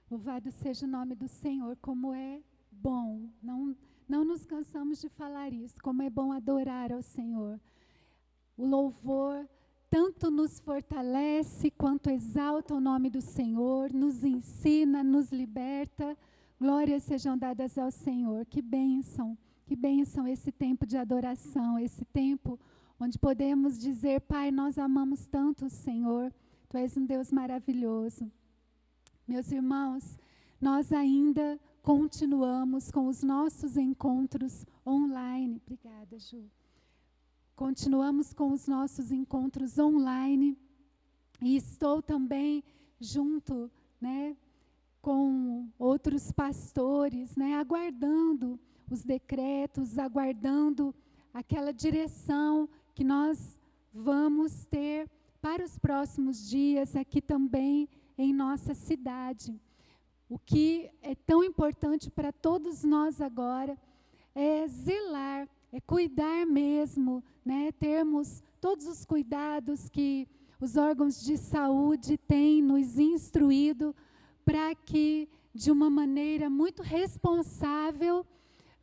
Louvado seja o nome do Senhor, como é bom. Não nos cansamos de falar isso, como é bom adorar ao Senhor. O louvor tanto nos fortalece, quanto exalta o nome do Senhor, nos ensina, nos liberta. Glórias sejam dadas ao Senhor. Que bênção esse tempo de adoração, esse tempo onde podemos dizer: Pai, nós amamos tanto o Senhor, Tu és um Deus maravilhoso. Meus irmãos, nós ainda continuamos com os nossos encontros online. Obrigada, Ju. Continuamos com os nossos encontros online e estou também junto, com outros pastores, aguardando os decretos, aguardando aquela direção que nós vamos ter para os próximos dias aqui também em nossa cidade. O que é tão importante para todos nós agora é zelar, é cuidar mesmo, termos todos os cuidados que os órgãos de saúde têm nos instruído para que, de uma maneira muito responsável,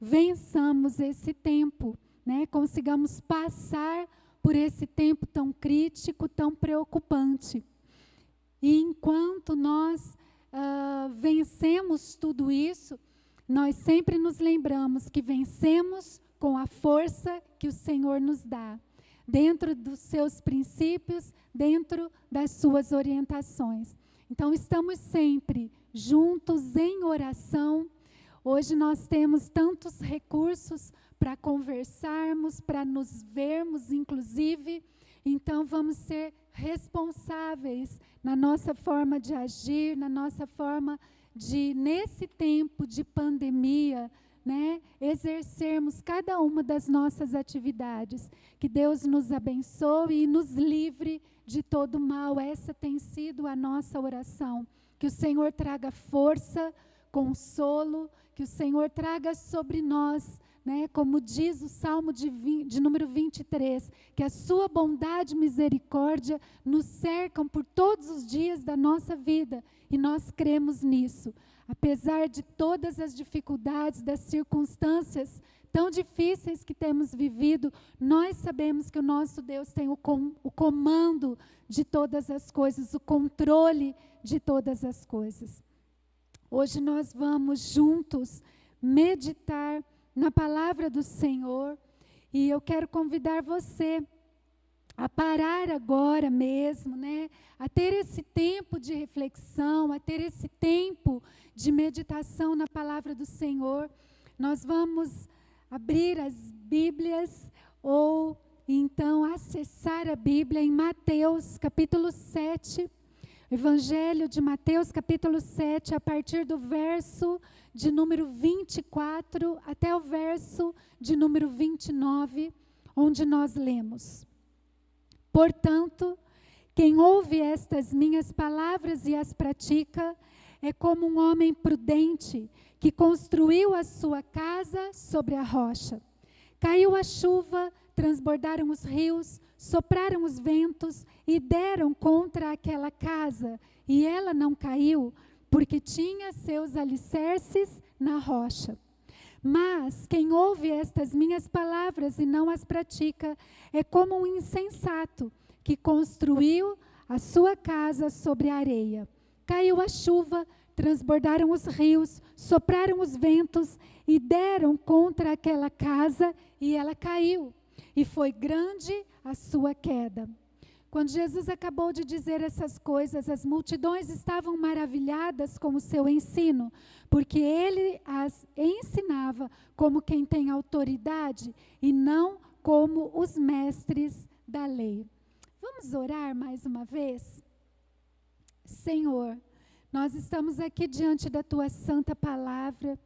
vençamos esse tempo, consigamos passar por esse tempo tão crítico, tão preocupante. E enquanto nós vencemos tudo isso, nós sempre nos lembramos que vencemos com a força que o Senhor nos dá, dentro dos seus princípios, dentro das suas orientações. Então, estamos sempre juntos em oração. Hoje nós temos tantos recursos para conversarmos, para nos vermos, inclusive. Então, vamos ser responsáveis na nossa forma de agir, na nossa forma de, nesse tempo de pandemia, exercermos cada uma das nossas atividades. Que Deus nos abençoe e nos livre de todo mal. Essa tem sido a nossa oração. Que o Senhor traga força, consolo, que o Senhor traga sobre nós, como diz o Salmo de número 23, que a sua bondade e misericórdia nos cercam por todos os dias da nossa vida, e nós cremos nisso. Apesar de todas as dificuldades, das circunstâncias tão difíceis que temos vivido, nós sabemos que o nosso Deus tem o comando de todas as coisas, o controle de todas as coisas. Hoje nós vamos juntos meditar na palavra do Senhor, e eu quero convidar você a parar agora mesmo, a ter esse tempo de reflexão, a ter esse tempo de meditação na palavra do Senhor. Nós vamos abrir as Bíblias ou então acessar a Bíblia em Mateus capítulo 7, Evangelho de Mateus capítulo 7, a partir do verso de número 24 até o verso de número 29, onde nós lemos: Portanto, quem ouve estas minhas palavras e as pratica, é como um homem prudente que construiu a sua casa sobre a rocha. Caiu a chuva, transbordaram os rios, sopraram os ventos e deram contra aquela casa, e ela não caiu, porque tinha seus alicerces na rocha. Mas quem ouve estas minhas palavras e não as pratica, é como um insensato que construiu a sua casa sobre a areia. Caiu a chuva, transbordaram os rios, sopraram os ventos e deram contra aquela casa, e ela caiu. E foi grande a sua queda. Quando Jesus acabou de dizer essas coisas, as multidões estavam maravilhadas com o seu ensino, porque ele as ensinava como quem tem autoridade e não como os mestres da lei. Vamos orar mais uma vez? Senhor, nós estamos aqui diante da Tua santa palavra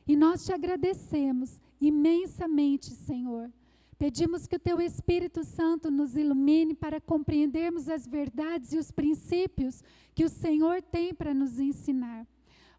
e nós Te agradecemos imensamente, Senhor. Pedimos que o Teu Espírito Santo nos ilumine para compreendermos as verdades e os princípios que o Senhor tem para nos ensinar.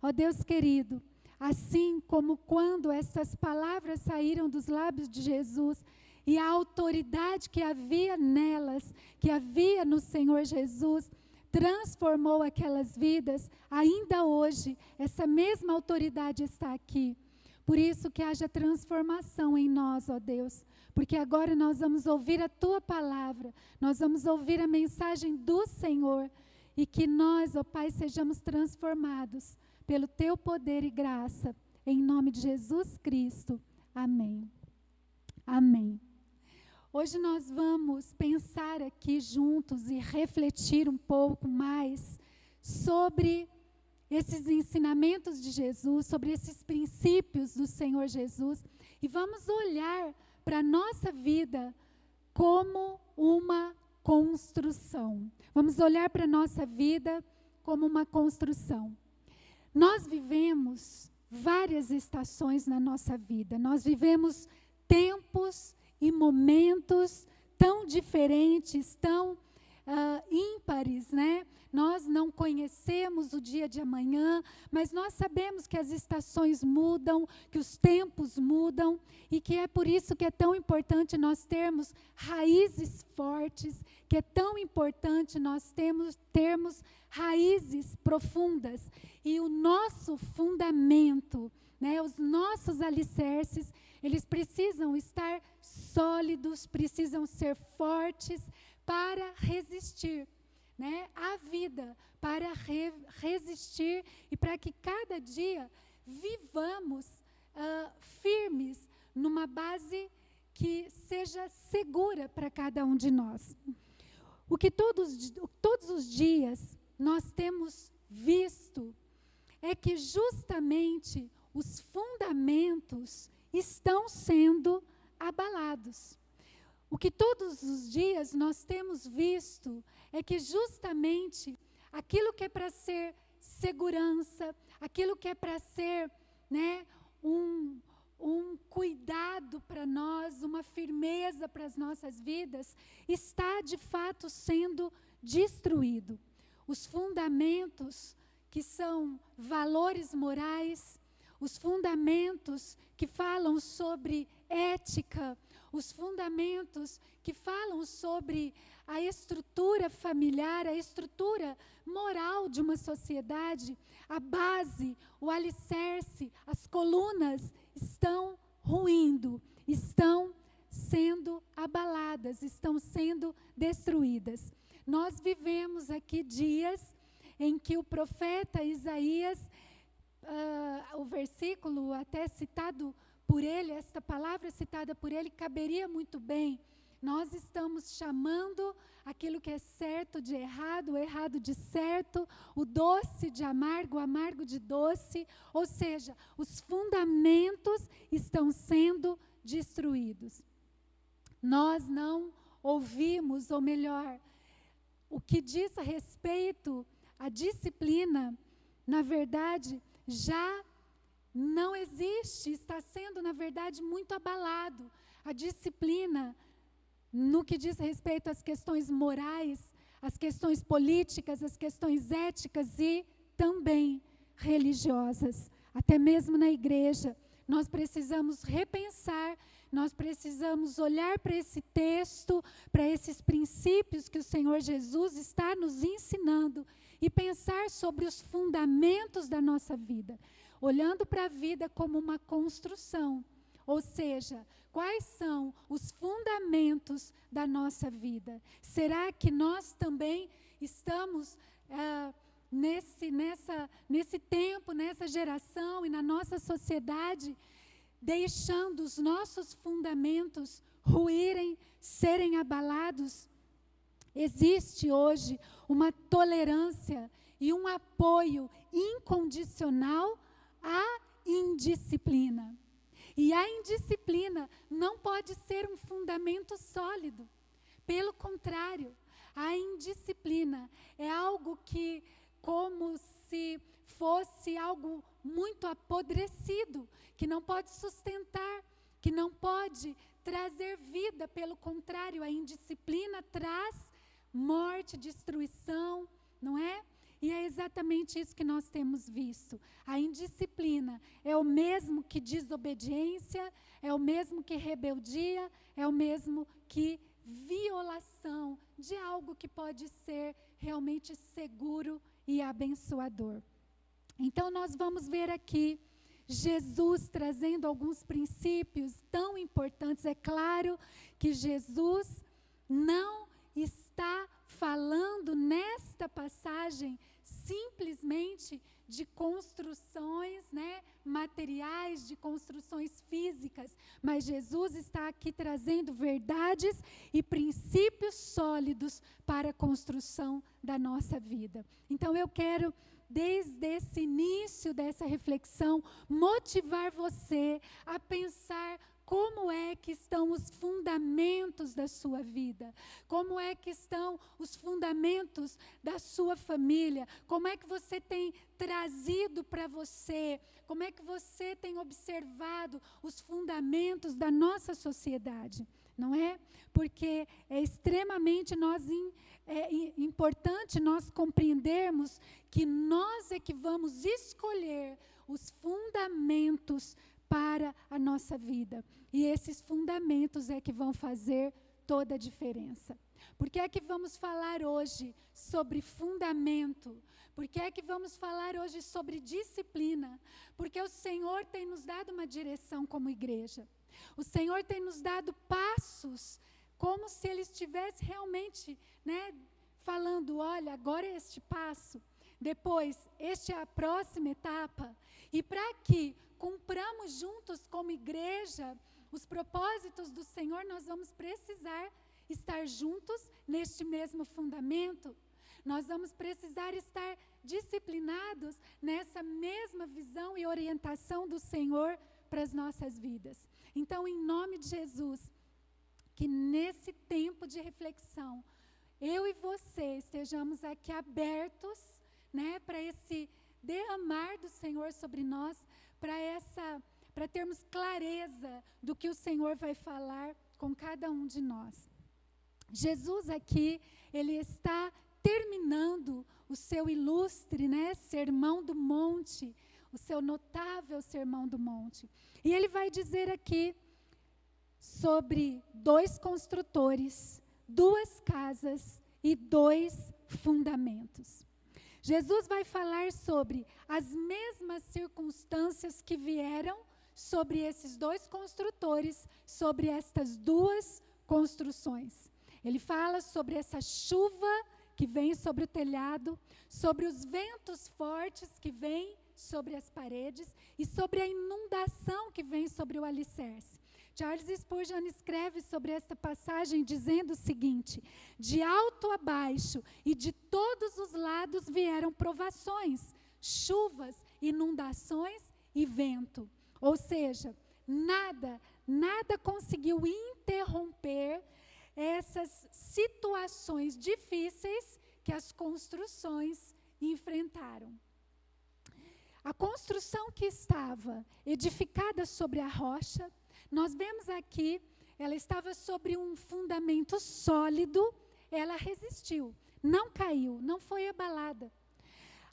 Ó Deus querido, assim como quando essas palavras saíram dos lábios de Jesus e a autoridade que havia nelas, que havia no Senhor Jesus, transformou aquelas vidas, ainda hoje, essa mesma autoridade está aqui. Por isso que haja transformação em nós, ó Deus, porque agora nós vamos ouvir a Tua palavra, nós vamos ouvir a mensagem do Senhor, e que nós, ó Pai, sejamos transformados pelo Teu poder e graça, em nome de Jesus Cristo. Amém. Amém. Hoje nós vamos pensar aqui juntos e refletir um pouco mais sobre esses ensinamentos de Jesus, sobre esses princípios do Senhor Jesus, e vamos olhar para a nossa vida como uma construção. Vamos olhar para a nossa vida como uma construção. Nós vivemos várias estações na nossa vida, nós vivemos tempos e momentos tão diferentes, tão ímpares, né? Nós não conhecemos o dia de amanhã, mas nós sabemos que as estações mudam, que os tempos mudam, e que é por isso que é tão importante nós termos raízes fortes, que é tão importante nós termos raízes profundas, e o nosso fundamento, né, os nossos alicerces, eles precisam estar sólidos, precisam ser fortes para resistir, né, à vida, para resistir e para que cada dia vivamos firmes numa base que seja segura para cada um de nós. O que todos os dias nós temos visto é que justamente os fundamentos estão sendo abalados. O que todos os dias nós temos visto é que justamente aquilo que é para ser segurança, aquilo que é para ser, né, um cuidado para nós, uma firmeza para as nossas vidas, está de fato sendo destruído. Os fundamentos que são valores morais, os fundamentos que falam sobre ética, os fundamentos que falam sobre a estrutura familiar, a estrutura moral de uma sociedade, a base, o alicerce, as colunas estão ruindo, estão sendo abaladas, estão sendo destruídas. Nós vivemos aqui dias em que o profeta Isaías, o versículo até citado por ele, esta palavra citada por ele, caberia muito bem. Nós estamos chamando aquilo que é certo de errado, o errado de certo, o doce de amargo, o amargo de doce, ou seja, os fundamentos estão sendo destruídos. Nós não ouvimos, ou melhor, o que diz a respeito à disciplina, na verdade, já não existe, está sendo, na verdade, muito abalado. A disciplina, no que diz respeito às questões morais, às questões políticas, às questões éticas e também religiosas, até mesmo na igreja, nós precisamos repensar, nós precisamos olhar para esse texto, para esses princípios que o Senhor Jesus está nos ensinando e pensar sobre os fundamentos da nossa vida, olhando para a vida como uma construção, ou seja, quais são os fundamentos da nossa vida? Será que nós também estamos nesse tempo, nessa geração e na nossa sociedade, deixando os nossos fundamentos ruírem, serem abalados? Existe hoje uma tolerância e um apoio incondicional à indisciplina. E a indisciplina não pode ser um fundamento sólido. Pelo contrário, a indisciplina é algo que, como se fosse algo muito apodrecido, que não pode sustentar, que não pode trazer vida. Pelo contrário, a indisciplina traz morte, destruição, não é? E é exatamente isso que nós temos visto. A indisciplina é o mesmo que desobediência, é o mesmo que rebeldia, é o mesmo que violação de algo que pode ser realmente seguro e abençoador. Então nós vamos ver aqui Jesus trazendo alguns princípios tão importantes. É claro que Jesus não está falando nesta passagem simplesmente de construções, materiais, de construções físicas, mas Jesus está aqui trazendo verdades e princípios sólidos para a construção da nossa vida. Então eu quero, desde esse início dessa reflexão, motivar você a pensar como é que estão os fundamentos da sua vida, como é que estão os fundamentos da sua família, como é que você tem trazido para você, como é que você tem observado os fundamentos da nossa sociedade, não é? Porque é extremamente importante nós compreendermos que nós é que vamos escolher os fundamentos para a nossa vida. E esses fundamentos é que vão fazer toda a diferença. Por que é que vamos falar hoje sobre fundamento? Por que é que vamos falar hoje sobre disciplina? Porque o Senhor tem nos dado uma direção como igreja. O Senhor tem nos dado passos, como se Ele estivesse realmente, falando, olha, agora é este passo, depois, esta é a próxima etapa. E para que cumpramos juntos como igreja os propósitos do Senhor, nós vamos precisar estar juntos neste mesmo fundamento. Nós vamos precisar estar disciplinados nessa mesma visão e orientação do Senhor para as nossas vidas. Então, em nome de Jesus, que nesse tempo de reflexão, eu e você estejamos aqui abertos, para esse derramar do Senhor sobre nós, para termos clareza do que o Senhor vai falar com cada um de nós. Jesus aqui, Ele está terminando o seu ilustre, Sermão do Monte, o seu notável Sermão do Monte. E Ele vai dizer aqui sobre 2 construtores, 2 casas e 2 fundamentos. Jesus vai falar sobre as mesmas circunstâncias que vieram sobre esses 2 construtores, sobre estas 2 construções. Ele fala sobre essa chuva que vem sobre o telhado, sobre os ventos fortes que vêm sobre as paredes e sobre a inundação que vem sobre o alicerce. Charles Spurgeon escreve sobre esta passagem dizendo o seguinte: de alto a baixo e de todos os lados vieram provações, chuvas, inundações e vento. Ou seja, nada conseguiu interromper essas situações difíceis que as construções enfrentaram. A construção que estava edificada sobre a rocha, nós vemos aqui, ela estava sobre um fundamento sólido, ela resistiu, não caiu, não foi abalada.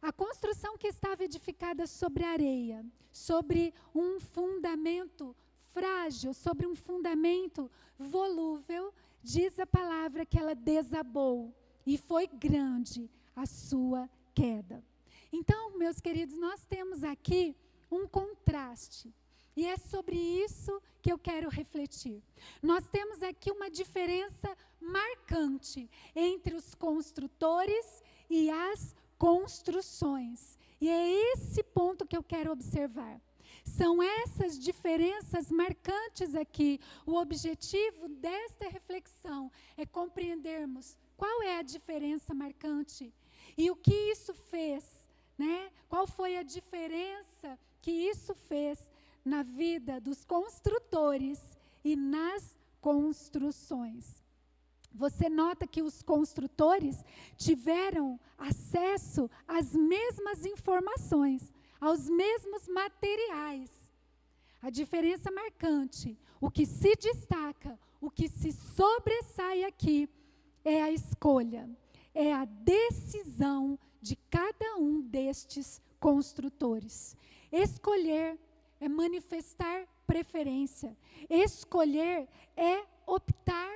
A construção que estava edificada sobre areia, sobre um fundamento frágil, sobre um fundamento volúvel, diz a palavra que ela desabou e foi grande a sua queda. Então, meus queridos, nós temos aqui um contraste. E é sobre isso que eu quero refletir. Nós temos aqui uma diferença marcante entre os construtores e as construções. E é esse ponto que eu quero observar. São essas diferenças marcantes aqui. O objetivo desta reflexão é compreendermos qual é a diferença marcante e o que isso fez, Qual foi a diferença que isso fez na vida dos construtores e nas construções. Você nota que os construtores tiveram acesso às mesmas informações, aos mesmos materiais. A diferença marcante, o que se destaca, o que se sobressai aqui, é a escolha, é a decisão de cada um destes construtores. Escolher é manifestar preferência. Escolher é optar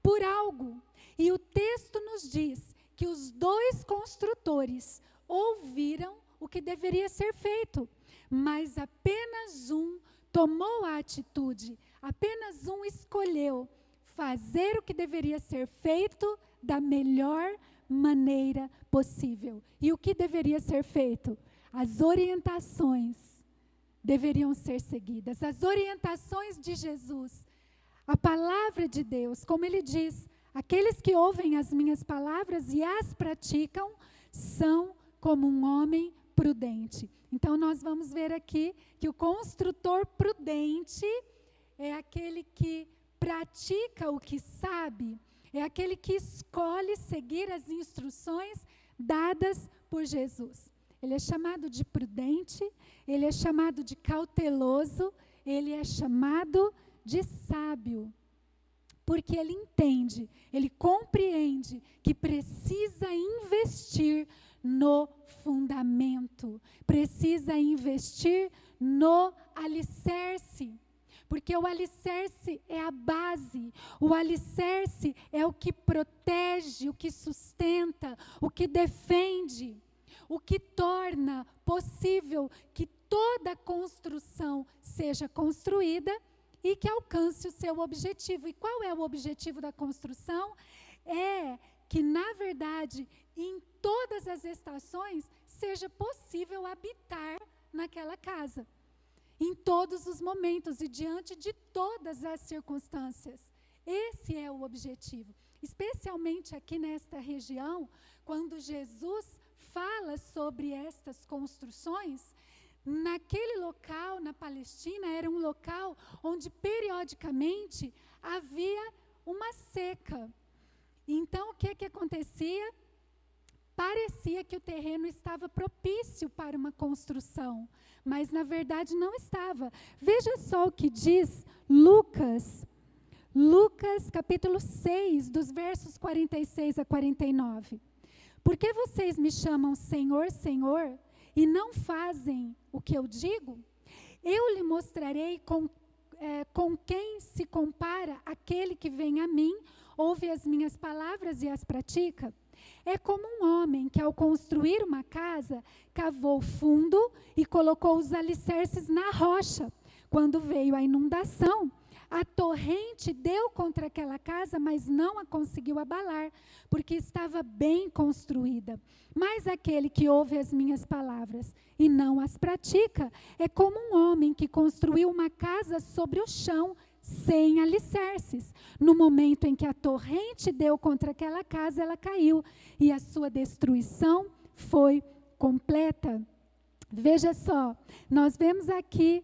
por algo. E o texto nos diz que os 2 construtores ouviram o que deveria ser feito, mas apenas um tomou a atitude, apenas um escolheu fazer o que deveria ser feito da melhor maneira possível. E o que deveria ser feito? As orientações deveriam ser seguidas, as orientações de Jesus, a palavra de Deus, como ele diz, aqueles que ouvem as minhas palavras e as praticam, são como um homem prudente. Então nós vamos ver aqui que o construtor prudente é aquele que pratica o que sabe, é aquele que escolhe seguir as instruções dadas por Jesus. Ele é chamado de prudente, ele é chamado de cauteloso, ele é chamado de sábio, porque ele entende, ele compreende que precisa investir no fundamento, precisa investir no alicerce, porque o alicerce é a base, o alicerce é o que protege, o que sustenta, o que defende, o que torna possível que toda construção seja construída e que alcance o seu objetivo. E qual é o objetivo da construção? É que, na verdade, em todas as estações, seja possível habitar naquela casa. Em todos os momentos e diante de todas as circunstâncias. Esse é o objetivo. Especialmente aqui nesta região, quando Jesus fala sobre estas construções, naquele local, na Palestina, era um local onde periodicamente havia uma seca. Então, o que acontecia? Parecia que o terreno estava propício para uma construção, mas na verdade não estava. Veja só o que diz Lucas capítulo 6, dos versos 46 a 49. Por que vocês me chamam Senhor, Senhor, e não fazem o que eu digo? Eu lhe mostrarei com quem se compara aquele que vem a mim, ouve as minhas palavras e as pratica. É como um homem que, ao construir uma casa, cavou fundo e colocou os alicerces na rocha. Quando veio a inundação, a torrente deu contra aquela casa, mas não a conseguiu abalar, porque estava bem construída. Mas aquele que ouve as minhas palavras e não as pratica, é como um homem que construiu uma casa sobre o chão, sem alicerces. No momento em que a torrente deu contra aquela casa, ela caiu, e a sua destruição foi completa. Veja só, nós vemos aqui,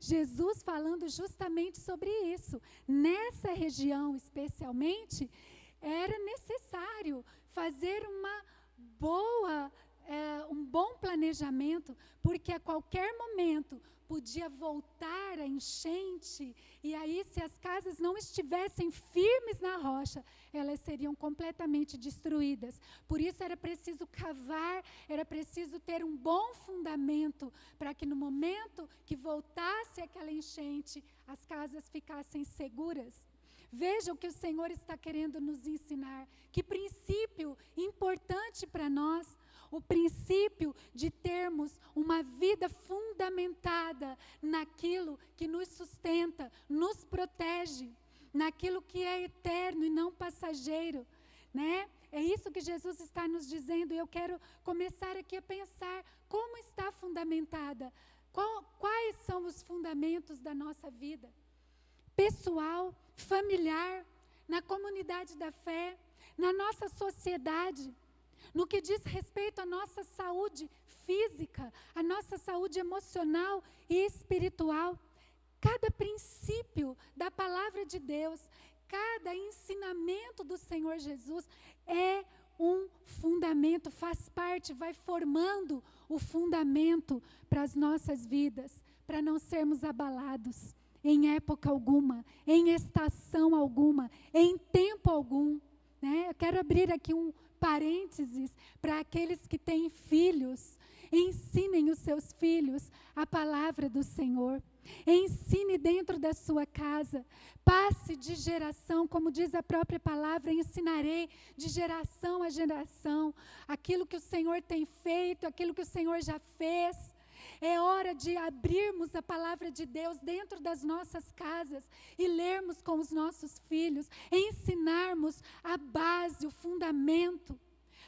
Jesus falando justamente sobre isso. Nessa região, especialmente, era necessário fazer um bom planejamento, porque a qualquer momento podia voltar a enchente, e aí, se as casas não estivessem firmes na rocha, elas seriam completamente destruídas. Por isso era preciso cavar, era preciso ter um bom fundamento, para que no momento que voltasse aquela enchente, as casas ficassem seguras. Veja o que o Senhor está querendo nos ensinar. Que princípio importante para nós. O princípio de termos uma vida fundamentada naquilo que nos sustenta, nos protege, naquilo que é eterno e não passageiro, É isso que Jesus está nos dizendo, e eu quero começar aqui a pensar como está fundamentada, quais são os fundamentos da nossa vida, pessoal, familiar, na comunidade da fé, na nossa sociedade, no que diz respeito à nossa saúde física, à nossa saúde emocional e espiritual. Cada princípio da palavra de Deus, cada ensinamento do Senhor Jesus é um fundamento, faz parte, vai formando o fundamento para as nossas vidas, para não sermos abalados em época alguma, em estação alguma, em tempo algum. Eu quero abrir aqui um parênteses para aqueles que têm filhos. Ensinem os seus filhos a palavra do Senhor. Ensine dentro da sua casa. Passe de geração, como diz a própria palavra, ensinarei de geração a geração aquilo que o Senhor tem feito, aquilo que o Senhor já fez. É hora de abrirmos a palavra de Deus dentro das nossas casas e lermos com os nossos filhos, ensinarmos a base, o fundamento,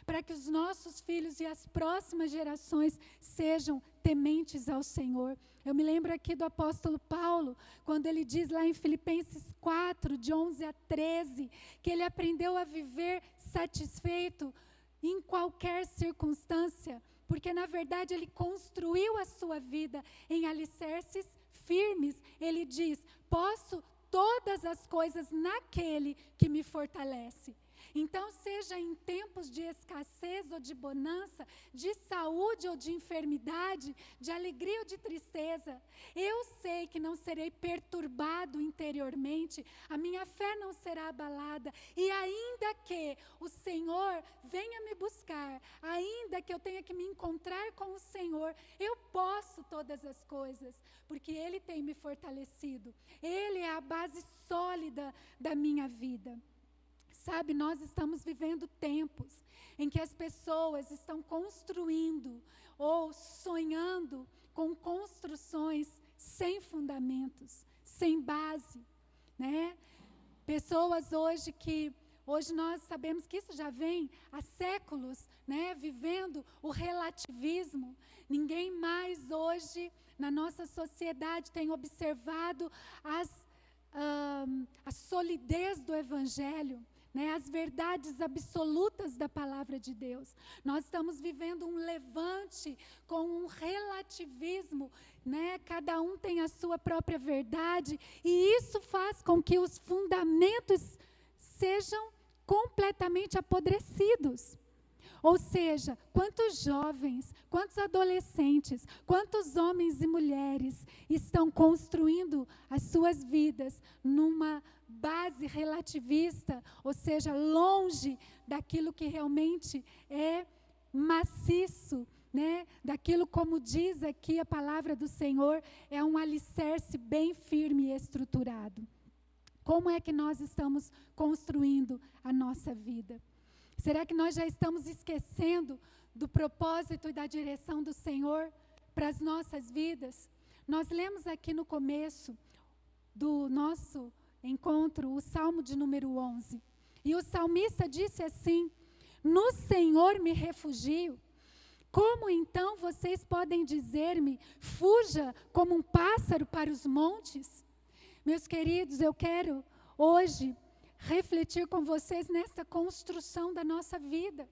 para que os nossos filhos e as próximas gerações sejam tementes ao Senhor. Eu me lembro aqui do apóstolo Paulo, quando ele diz lá em Filipenses 4, de 11 a 13, que ele aprendeu a viver satisfeito em qualquer circunstância, porque na verdade ele construiu a sua vida em alicerces firmes. Ele diz: posso todas as coisas naquele que me fortalece. Então, seja em tempos de escassez ou de bonança, de saúde ou de enfermidade, de alegria ou de tristeza, eu sei que não serei perturbado interiormente, a minha fé não será abalada, e ainda que o Senhor venha me buscar, ainda que eu tenha que me encontrar com o Senhor, eu posso todas as coisas, porque Ele tem me fortalecido, Ele é a base sólida da minha vida. Sabe, nós estamos vivendo tempos em que as pessoas estão construindo ou sonhando com construções sem fundamentos, sem base, né? Pessoas hoje nós sabemos que isso já vem há séculos, né? Vivendo o relativismo. Ninguém mais hoje na nossa sociedade tem observado a solidez do Evangelho, né, as verdades absolutas da palavra de Deus. Nós estamos vivendo um levante com um relativismo, né? Cada um tem a sua própria verdade, e isso faz com que os fundamentos sejam completamente apodrecidos. Ou seja, quantos jovens, quantos adolescentes, quantos homens e mulheres estão construindo as suas vidas numa base relativista, ou seja, longe daquilo que realmente é maciço, né? Daquilo, como diz aqui a palavra do Senhor, é um alicerce bem firme e estruturado. Como é que nós estamos construindo a nossa vida? Será que nós já estamos esquecendo do propósito e da direção do Senhor para as nossas vidas? Nós lemos aqui no começo do nosso encontro o Salmo de número 11. E o salmista disse assim: no Senhor me refugio. Como então vocês podem dizer-me, fuja como um pássaro para os montes? Meus queridos, eu quero hoje refletir com vocês nessa construção da nossa vida.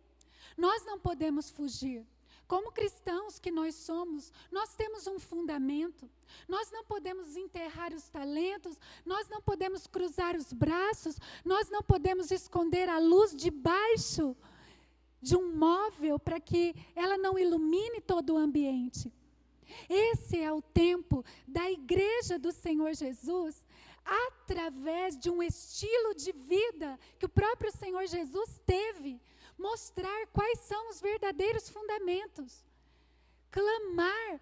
Nós não podemos fugir. Como cristãos que nós somos, nós temos um fundamento. Nós não podemos enterrar os talentos, nós não podemos cruzar os braços, nós não podemos esconder a luz debaixo de um móvel para que ela não ilumine todo o ambiente. Esse é o tempo da igreja do Senhor Jesus, através de um estilo de vida que o próprio Senhor Jesus teve, mostrar quais são os verdadeiros fundamentos. Clamar,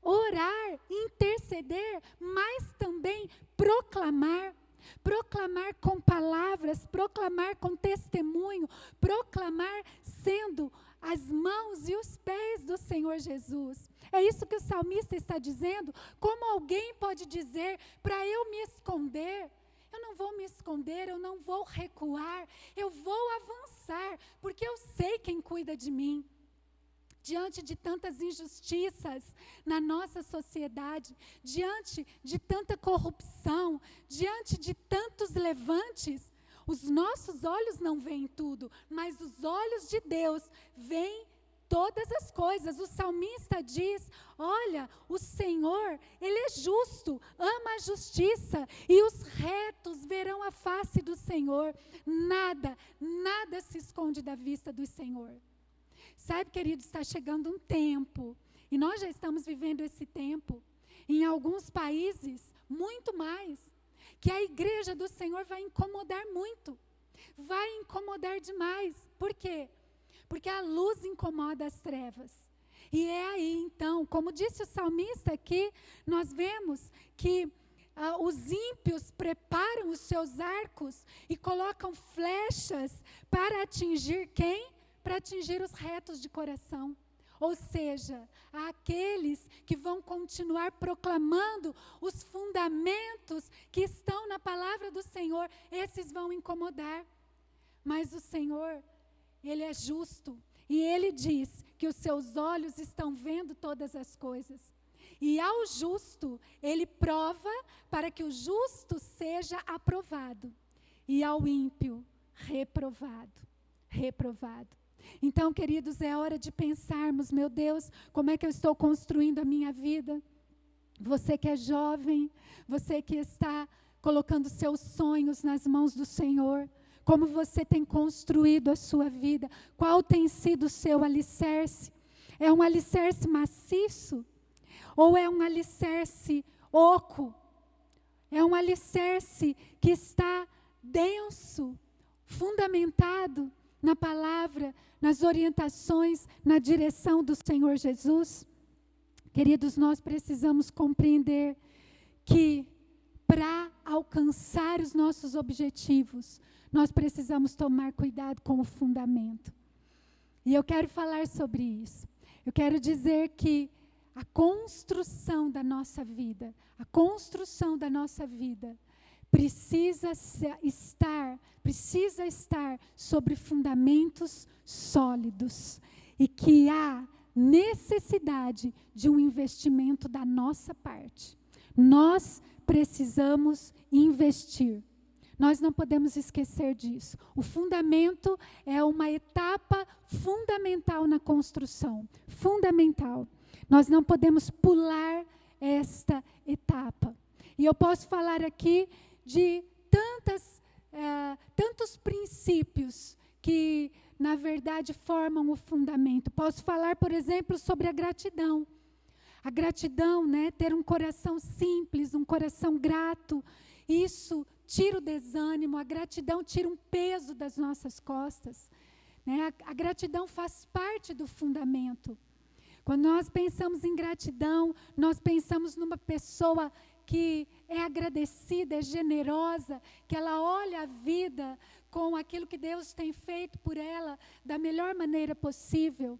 orar, interceder, mas também proclamar. Proclamar com palavras, proclamar com testemunho, proclamar sendo as mãos e os pés do Senhor Jesus. É isso que o salmista está dizendo. Como alguém pode dizer, para eu me esconder? Eu não vou me esconder, eu não vou recuar, eu vou avançar, porque eu sei quem cuida de mim. Diante de tantas injustiças na nossa sociedade, diante de tanta corrupção, diante de tantos levantes, os nossos olhos não veem tudo, mas os olhos de Deus veem todas as coisas. O salmista diz: olha, o Senhor, Ele é justo, ama a justiça, e os retos verão a face do Senhor. Nada se esconde da vista do Senhor. Sabe, queridos, está chegando um tempo, e nós já estamos vivendo esse tempo, em alguns países, muito mais, que a igreja do Senhor vai incomodar muito, vai incomodar demais. Por quê? Porque a luz incomoda as trevas. E é aí, então, como disse o salmista aqui, nós vemos que os ímpios preparam os seus arcos e colocam flechas para atingir quem? Para atingir os retos de coração. Ou seja, aqueles que vão continuar proclamando os fundamentos que estão na palavra do Senhor, esses vão incomodar. Mas o Senhor, Ele é justo. E Ele diz que os seus olhos estão vendo todas as coisas. E ao justo, Ele prova para que o justo seja aprovado. E ao ímpio, reprovado. Reprovado. Então, queridos, é hora de pensarmos, meu Deus, como é que eu estou construindo a minha vida? Você que é jovem, você que está colocando seus sonhos nas mãos do Senhor, como você tem construído a sua vida? Qual tem sido o seu alicerce? É um alicerce maciço? Ou é um alicerce oco? É um alicerce que está denso, fundamentado na palavra, nas orientações, na direção do Senhor Jesus? Queridos, nós precisamos compreender que para alcançar os nossos objetivos, nós precisamos tomar cuidado com o fundamento. E eu quero falar sobre isso. Eu quero dizer que a construção da nossa vida, precisa estar sobre fundamentos sólidos. E que há necessidade de um investimento da nossa parte. Nós precisamos investir. Nós não podemos esquecer disso. O fundamento é uma etapa fundamental na construção. Fundamental. Nós não podemos pular esta etapa. E eu posso falar aqui de tantos princípios que, na verdade, formam o fundamento. Posso falar, por exemplo, sobre a gratidão. A gratidão, né, ter um coração simples, um coração grato, isso tira o desânimo, a gratidão tira um peso das nossas costas. Né? A gratidão faz parte do fundamento. Quando nós pensamos em gratidão, nós pensamos numa pessoa que é agradecida, é generosa, que ela olha a vida com aquilo que Deus tem feito por ela da melhor maneira possível.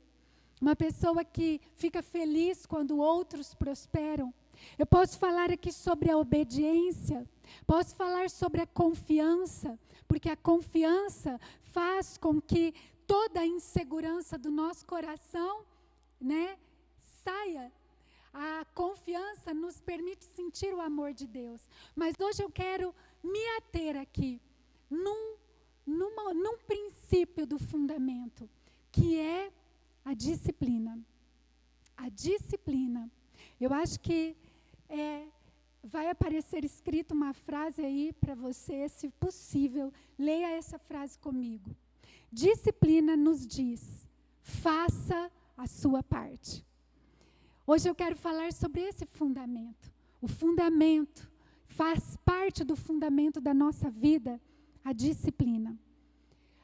Uma pessoa que fica feliz quando outros prosperam. Eu posso falar aqui sobre a obediência, posso falar sobre a confiança, porque a confiança faz com que toda a insegurança do nosso coração, né, saia. A confiança nos permite sentir o amor de Deus. Mas hoje eu quero me ater aqui num princípio do fundamento, que é a disciplina. A disciplina. Eu acho que vai aparecer escrito uma frase aí para você, se possível, leia essa frase comigo. Disciplina nos diz, faça a sua parte. Hoje eu quero falar sobre esse fundamento. O fundamento faz parte do fundamento da nossa vida, a disciplina.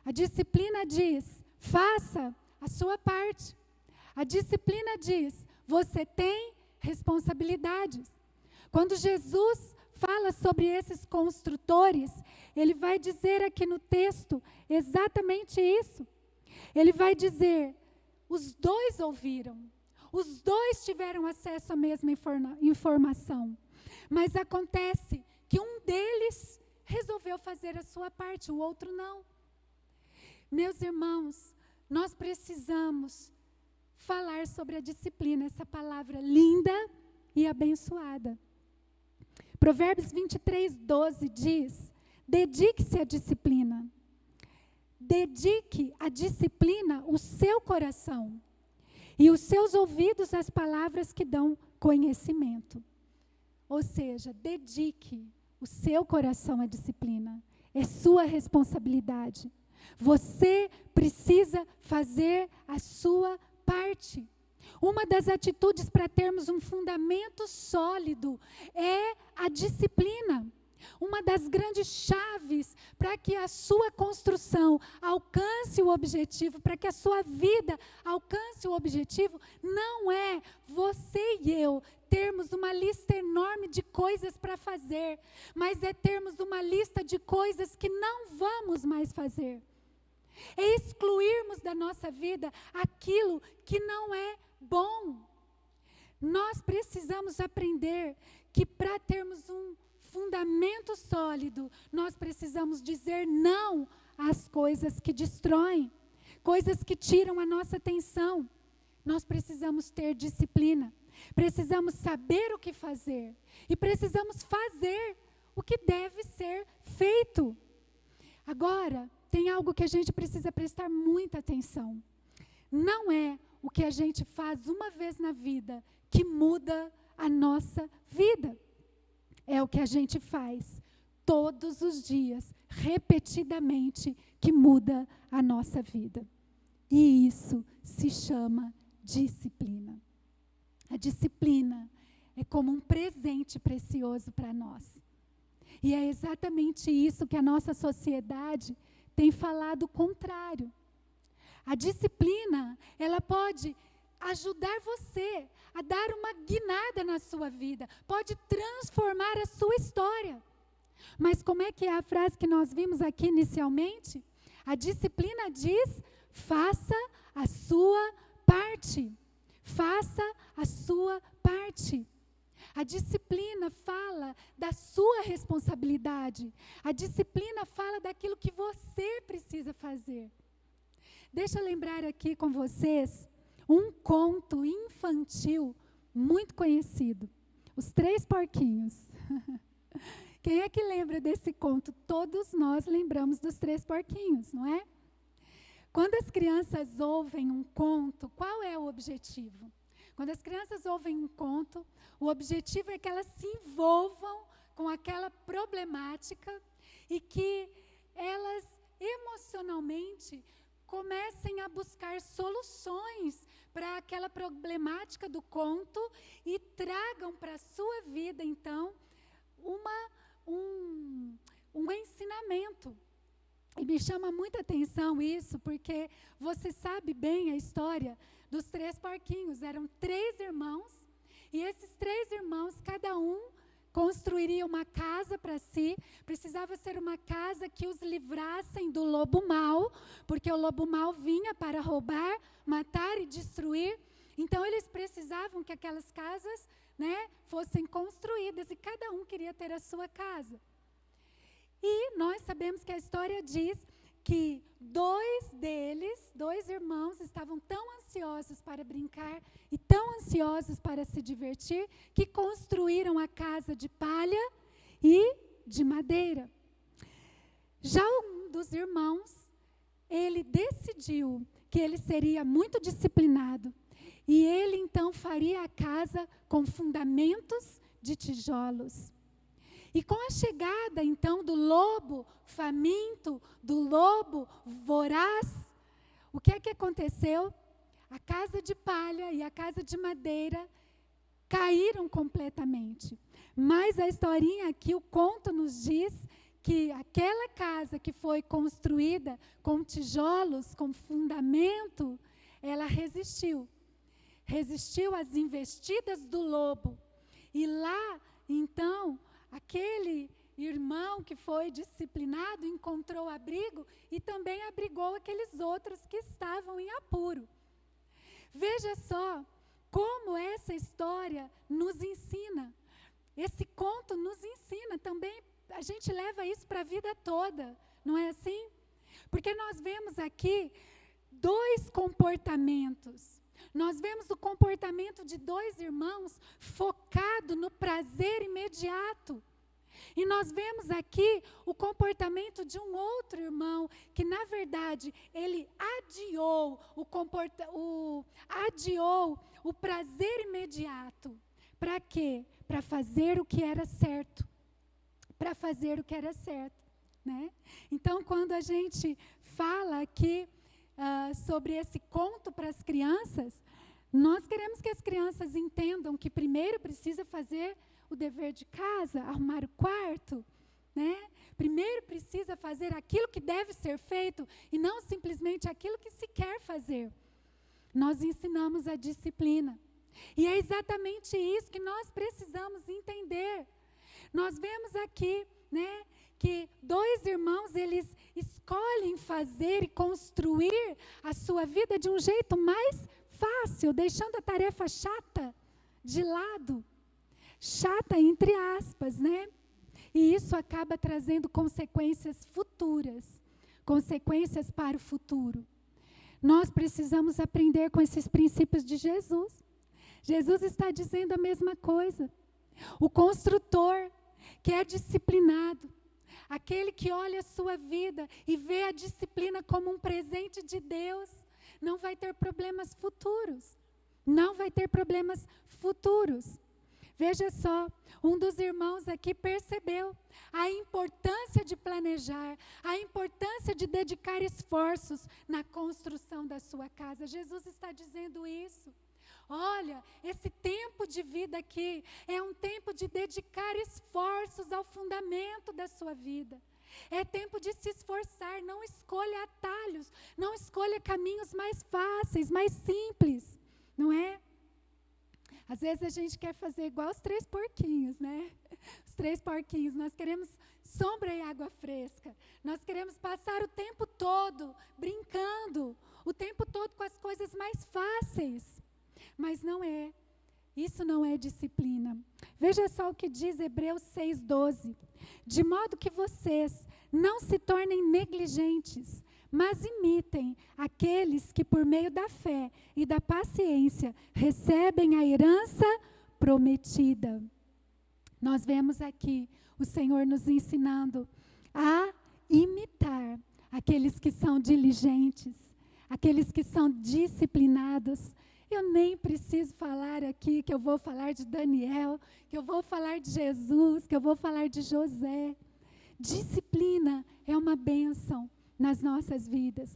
A disciplina diz, faça a sua parte. A disciplina diz, você tem responsabilidades. Quando Jesus fala sobre esses construtores, ele vai dizer aqui no texto exatamente isso. Ele vai dizer, os dois ouviram, os dois tiveram acesso à mesma informação, mas acontece que um deles resolveu fazer a sua parte, o outro não. Meus irmãos, nós precisamos falar sobre a disciplina, essa palavra linda e abençoada. Provérbios 23:12 diz, dedique-se à disciplina. Dedique à disciplina o seu coração e os seus ouvidos às palavras que dão conhecimento. Ou seja, dedique o seu coração à disciplina. É sua responsabilidade. Você precisa fazer a sua parte. Uma das atitudes para termos um fundamento sólido é a disciplina. Uma das grandes chaves para que a sua construção alcance o objetivo, para que a sua vida alcance o objetivo, não é você e eu termos uma lista enorme de coisas para fazer, mas é termos uma lista de coisas que não vamos mais fazer. É excluirmos da nossa vida aquilo que não é bom. Nós precisamos aprender que para termos um fundamento sólido, nós precisamos dizer não às coisas que destroem, coisas que tiram a nossa atenção. Nós precisamos ter disciplina, precisamos saber o que fazer e precisamos fazer o que deve ser feito. Agora, tem algo que a gente precisa prestar muita atenção. Não é o que a gente faz uma vez na vida que muda a nossa vida. É o que a gente faz todos os dias, repetidamente, que muda a nossa vida. E isso se chama disciplina. A disciplina é como um presente precioso para nós. E é exatamente isso que a nossa sociedade tem falado o contrário. A disciplina, ela pode ajudar você a dar uma guinada na sua vida, pode transformar a sua história. Mas como é que é a frase que nós vimos aqui inicialmente? A disciplina diz: faça a sua parte. Faça a sua parte. A disciplina fala da sua responsabilidade. A disciplina fala daquilo que você precisa fazer. Deixa eu lembrar aqui com vocês um conto infantil muito conhecido. Os Três Porquinhos. Quem é que lembra desse conto? Todos nós lembramos dos Três Porquinhos, não é? Quando as crianças ouvem um conto, qual é o objetivo? Quando as crianças ouvem um conto, o objetivo é que elas se envolvam com aquela problemática e que elas emocionalmente comecem a buscar soluções para aquela problemática do conto e tragam para a sua vida, então, um ensinamento. E me chama muita atenção isso, porque você sabe bem a história dos Três Porquinhos. Eram 3 irmãos, e esses 3 irmãos, cada um construiria uma casa para si. Precisava ser uma casa que os livrassem do lobo mau, porque o lobo mau vinha para roubar, matar e destruir. Então, eles precisavam que aquelas casas, fossem construídas, e cada um queria ter a sua casa. E nós sabemos que a história diz que 2 irmãos, estavam tão ansiosos para brincar e tão ansiosos para se divertir, que construíram a casa de palha e de madeira. Já um dos irmãos, ele decidiu que ele seria muito disciplinado, e ele então faria a casa com fundamentos de tijolos. E com a chegada, então, do lobo faminto, do lobo voraz, o que é que aconteceu? A casa de palha e a casa de madeira caíram completamente. Mas a historinha aqui, o conto nos diz que aquela casa que foi construída com tijolos, com fundamento, ela resistiu. Resistiu às investidas do lobo. E lá, então, aquele irmão que foi disciplinado encontrou abrigo e também abrigou aqueles outros que estavam em apuro. Veja só como essa história nos ensina. Esse conto nos ensina também, a gente leva isso para a vida toda, não é assim? Porque nós vemos aqui 2 comportamentos. Nós vemos o comportamento de 2 irmãos focado no prazer imediato. E nós vemos aqui o comportamento de um outro irmão, que na verdade ele adiou o prazer imediato. Para quê? Para fazer o que era certo. Para fazer o que era certo, né? Então, quando a gente fala aqui sobre esse conto para as crianças, nós queremos que as crianças entendam que primeiro precisa fazer o dever de casa, arrumar o quarto, né? Primeiro precisa fazer aquilo que deve ser feito e não simplesmente aquilo que se quer fazer. Nós ensinamos a disciplina. E é exatamente isso que nós precisamos entender. Nós vemos aqui, né, que dois irmãos, eles escolhem fazer e construir a sua vida de um jeito mais fácil, deixando a tarefa chata de lado. Chata entre aspas, né? E isso acaba trazendo consequências futuras, consequências para o futuro. Nós precisamos aprender com esses princípios de Jesus. Jesus está dizendo a mesma coisa. O construtor que é disciplinado, aquele que olha a sua vida e vê a disciplina como um presente de Deus, não vai ter problemas futuros. Não vai ter problemas futuros. Veja só, um dos irmãos aqui percebeu a importância de planejar, a importância de dedicar esforços na construção da sua casa. Jesus está dizendo isso. Olha, esse tempo de vida aqui é um tempo de dedicar esforços ao fundamento da sua vida. É tempo de se esforçar, não escolha atalhos, não escolha caminhos mais fáceis, mais simples, não é? Às vezes a gente quer fazer igual os 3 porquinhos, né? Os 3 porquinhos, nós queremos sombra e água fresca. Nós queremos passar o tempo todo brincando, o tempo todo com as coisas mais fáceis. Mas não é. Isso não é disciplina. Veja só o que diz Hebreus 6:12. De modo que vocês não se tornem negligentes, mas imitem aqueles que por meio da fé e da paciência recebem a herança prometida. Nós vemos aqui o Senhor nos ensinando a imitar aqueles que são diligentes, aqueles que são disciplinados. Eu nem preciso falar aqui que eu vou falar de Daniel, que eu vou falar de Jesus, que eu vou falar de José. Disciplina é uma bênção nas nossas vidas.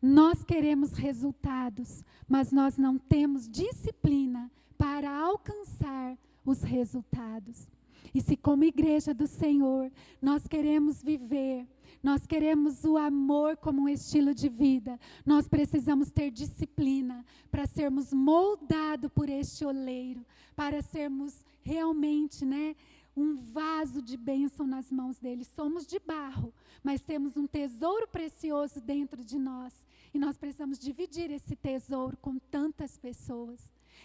Nós queremos resultados, mas nós não temos disciplina para alcançar os resultados. E se como igreja do Senhor, nós queremos viver, nós queremos o amor como um estilo de vida, nós precisamos ter disciplina para sermos moldados por este oleiro, para sermos realmente, né, um vaso de bênção nas mãos dele. Somos de barro, mas temos um tesouro precioso dentro de nós. E nós precisamos dividir esse tesouro com tantas pessoas.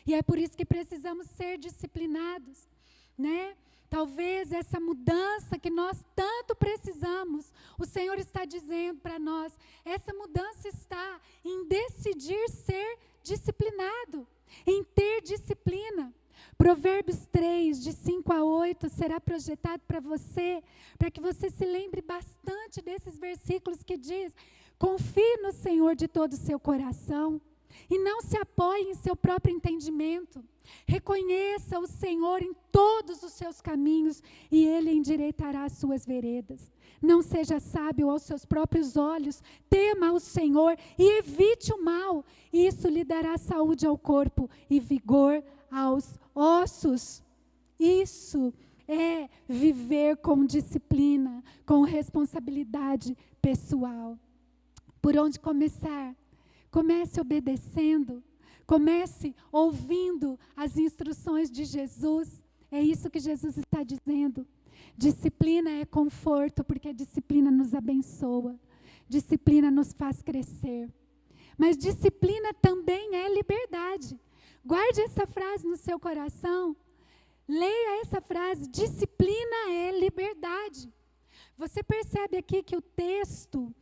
E é por isso que precisamos ser disciplinados, né? Talvez essa mudança que nós tanto precisamos, o Senhor está dizendo para nós, essa mudança está em decidir ser disciplinado, em ter disciplina. Provérbios 3, de 5 a 8, será projetado para você, para que você se lembre bastante desses versículos que diz: confie no Senhor de todo o seu coração e não se apoie em seu próprio entendimento. Reconheça o Senhor em todos os seus caminhos e Ele endireitará as suas veredas. Não seja sábio aos seus próprios olhos, tema o Senhor e evite o mal. Isso lhe dará saúde ao corpo e vigor aos ossos. Isso é viver com disciplina, com responsabilidade pessoal. Por onde começar? Comece obedecendo, comece ouvindo as instruções de Jesus. É isso que Jesus está dizendo. Disciplina é conforto, porque a disciplina nos abençoa. Disciplina nos faz crescer. Mas disciplina também é liberdade. Guarde essa frase no seu coração. Leia essa frase. Disciplina é liberdade. Você percebe aqui que o texto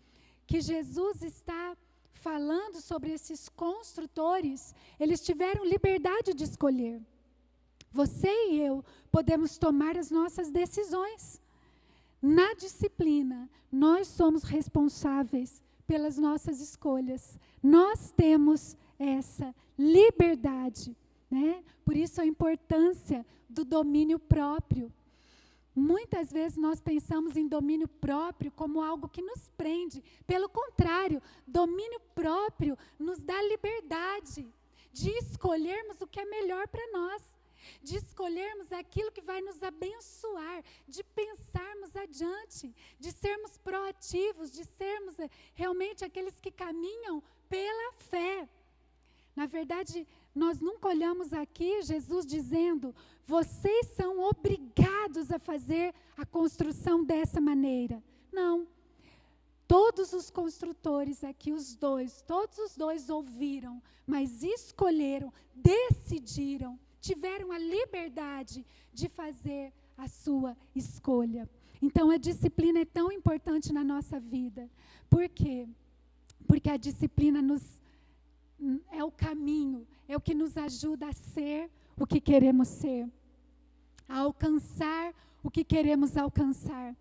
que Jesus está falando sobre esses construtores, eles tiveram liberdade de escolher. Você e eu podemos tomar as nossas decisões. Na disciplina, nós somos responsáveis pelas nossas escolhas. Nós temos essa liberdade, né? Por isso a importância do domínio próprio. Muitas vezes nós pensamos em domínio próprio como algo que nos prende. Pelo contrário, domínio próprio nos dá liberdade de escolhermos o que é melhor para nós. de escolhermos aquilo que vai nos abençoar, de pensarmos adiante, de sermos proativos, de sermos realmente aqueles que caminham pela fé. Na verdade, nós nunca olhamos aqui Jesus dizendo: vocês são obrigados a fazer a construção dessa maneira. Não. Todos os construtores aqui, todos os dois ouviram, mas escolheram, decidiram, tiveram a liberdade de fazer a sua escolha. Então, a disciplina é tão importante na nossa vida. Por quê? Porque a disciplina é o caminho, é o que nos ajuda a ser o que queremos ser, a alcançar o que queremos alcançar.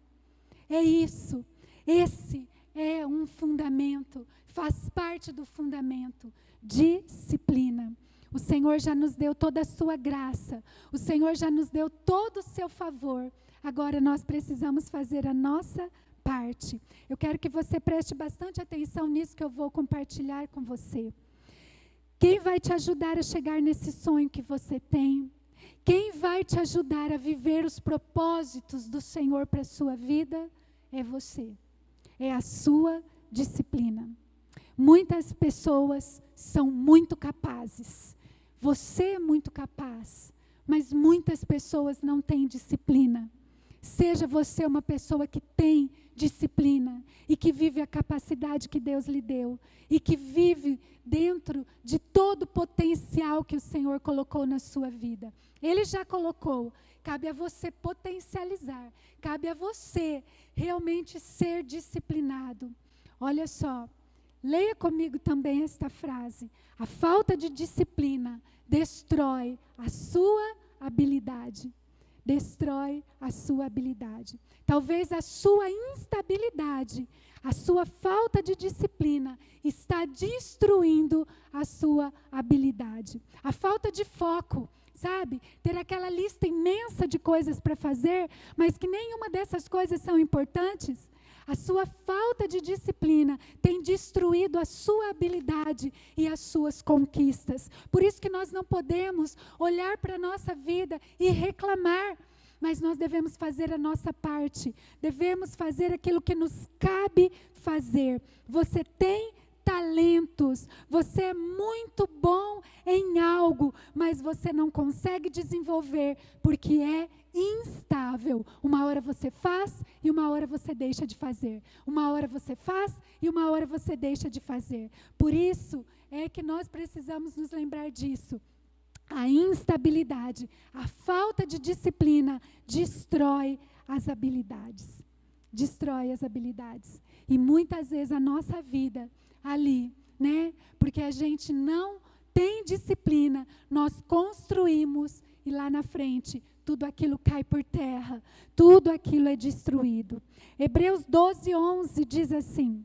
É isso. Esse é um fundamento, faz parte do fundamento. Disciplina. O Senhor já nos deu toda a sua graça, o Senhor já nos deu todo o seu favor. Agora nós precisamos fazer a nossa parte. Eu quero que você preste bastante atenção nisso que eu vou compartilhar com você. Quem vai te ajudar a chegar nesse sonho que você tem? Quem vai te ajudar a viver os propósitos do Senhor para a sua vida? É você. É a sua disciplina. Muitas pessoas são muito capazes. Você é muito capaz, mas muitas pessoas não têm disciplina. Seja você uma pessoa que tem disciplina e que vive a capacidade que Deus lhe deu e que vive dentro de todo o potencial que o Senhor colocou na sua vida. Ele já colocou, cabe a você potencializar, cabe a você realmente ser disciplinado. Olha só, leia comigo também esta frase: a falta de disciplina destrói a sua habilidade. Destrói a sua habilidade. Talvez a sua instabilidade, a sua falta de disciplina está destruindo a sua habilidade. A falta de foco, sabe? Ter aquela lista imensa de coisas para fazer, mas que nenhuma dessas coisas são importantes. A sua falta de disciplina tem destruído a sua habilidade e as suas conquistas. Por isso que nós não podemos olhar para a nossa vida e reclamar, mas nós devemos fazer a nossa parte. Devemos fazer aquilo que nos cabe fazer. Você tem talentos, você é muito bom em algo, mas você não consegue desenvolver porque é instável. Uma hora você faz e uma hora você deixa de fazer. Uma hora você faz e uma hora você deixa de fazer. Por isso é que nós precisamos nos lembrar disso. A instabilidade, a falta de disciplina destrói as habilidades. Destrói as habilidades. E muitas vezes a nossa vida ali, né? Porque a gente não tem disciplina, nós construímos e lá na frente tudo aquilo cai por terra, tudo aquilo é destruído. Hebreus 12:11 diz assim: